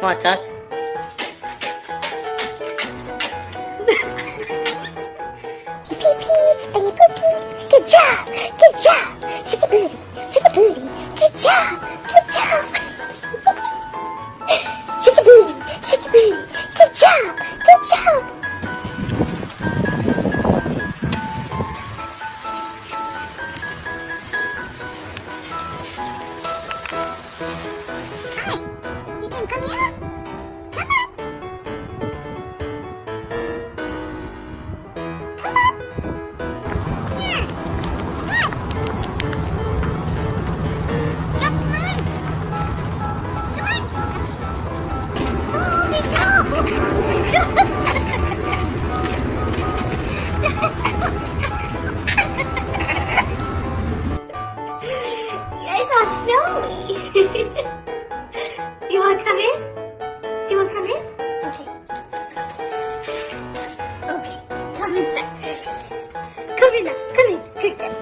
Want to tuck? You pee pee and you poo poo. Good job. Good job. Shake a booty. Shake a booty. Good job. Good job. Shake a booty. Shake a booty. Good job. Good job. Hi. You can come here. Come on. Come on. Here. Yes. Yes, come on. Come on. Oh, you guys are snowy. You want to come in? Do you want to come in? Okay. Okay. Come inside. Come in now. Come in. Good girl.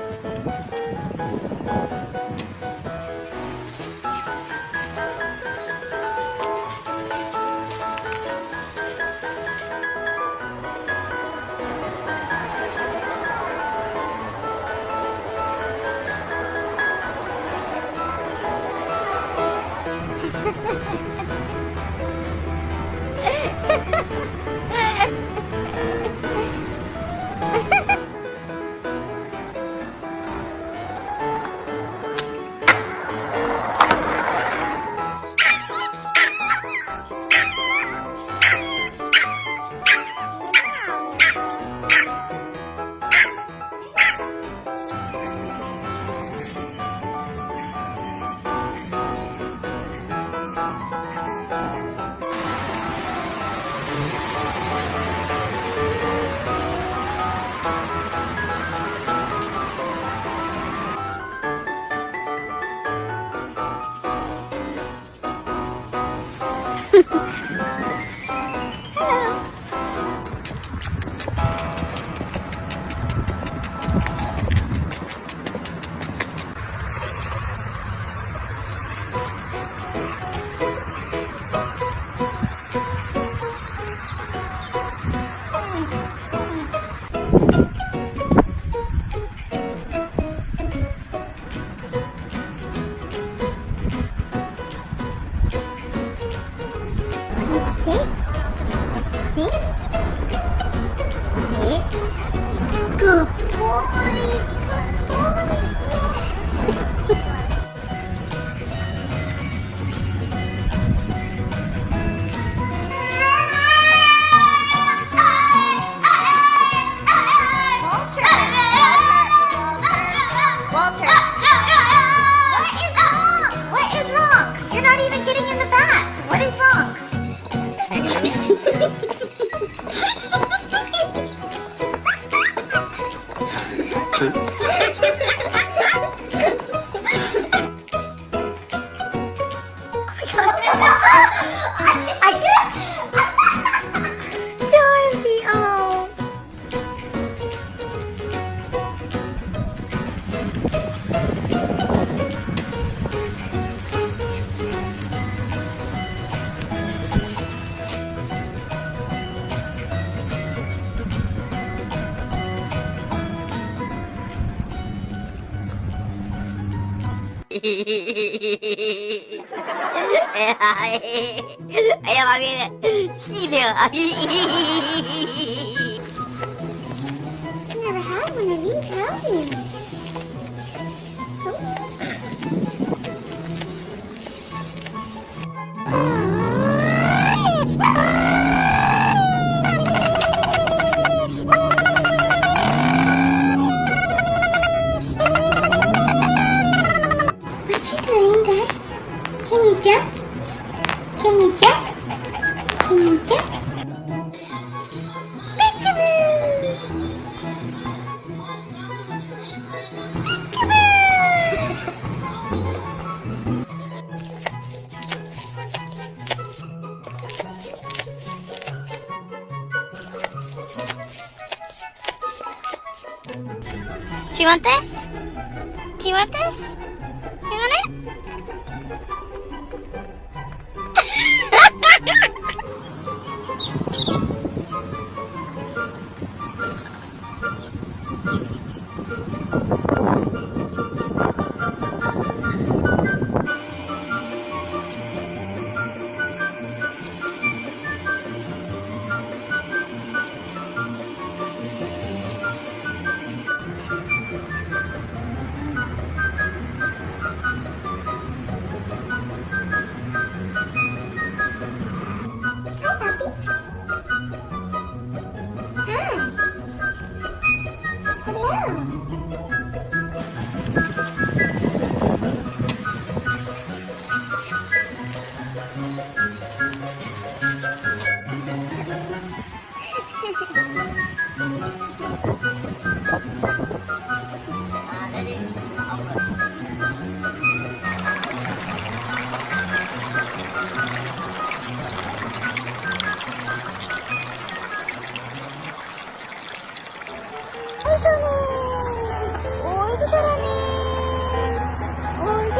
Sit. Sit. Sit. Good boy. Walter. What is wrong? You're not even getting in the bath. What is wrong? Dorothy, oh. Ayaw kami na. Sino? I've never had one of these, have you? What you doing there? Can you jump? Can you jump? Can you jump? Peekaboo! Do you want this? Do you want this? You want it? 잘하네. 어이구 잘하네. 어이구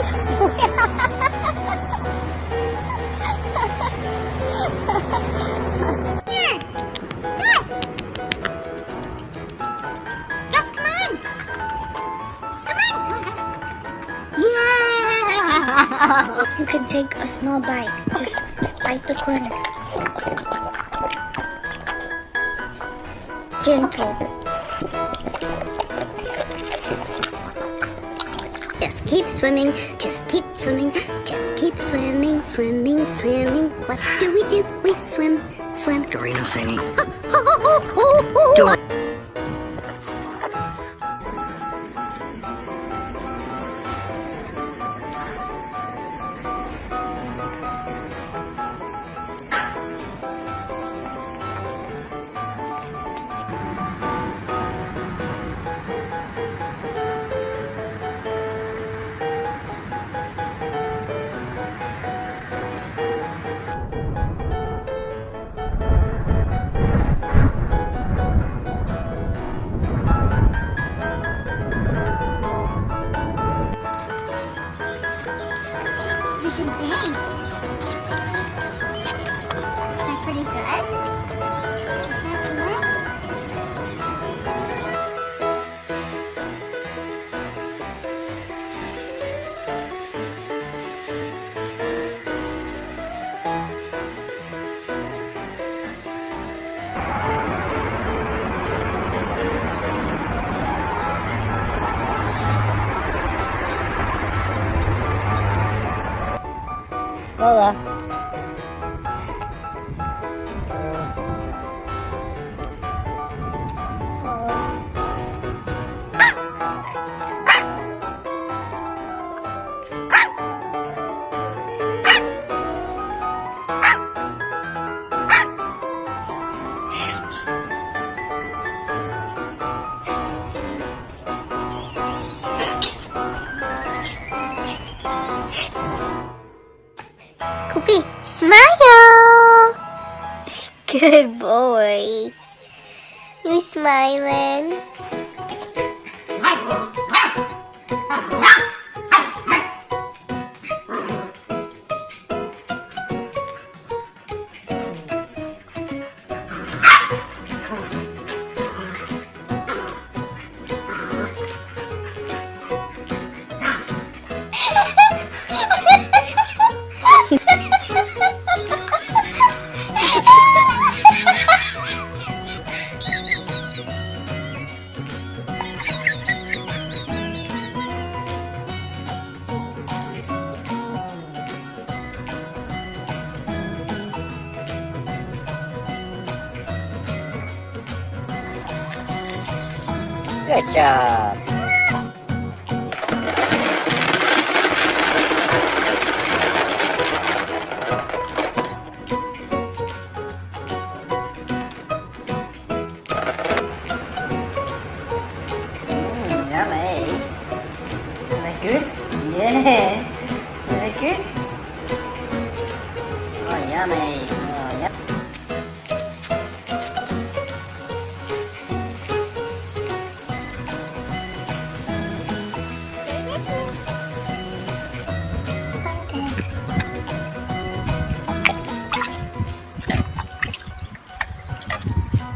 Here. Gus. Gus, come on. Come on. Gus. Yeah. You can take a small bite. Just bite the corner. Gentle. Just keep swimming, just keep swimming, just keep swimming, swimming, swimming. What do? We swim, swim. Dorino singing. Dor- You can paint. Is that pretty good? Is that good? Lola. Koopy, smile. Good boy. You smiling? Good job.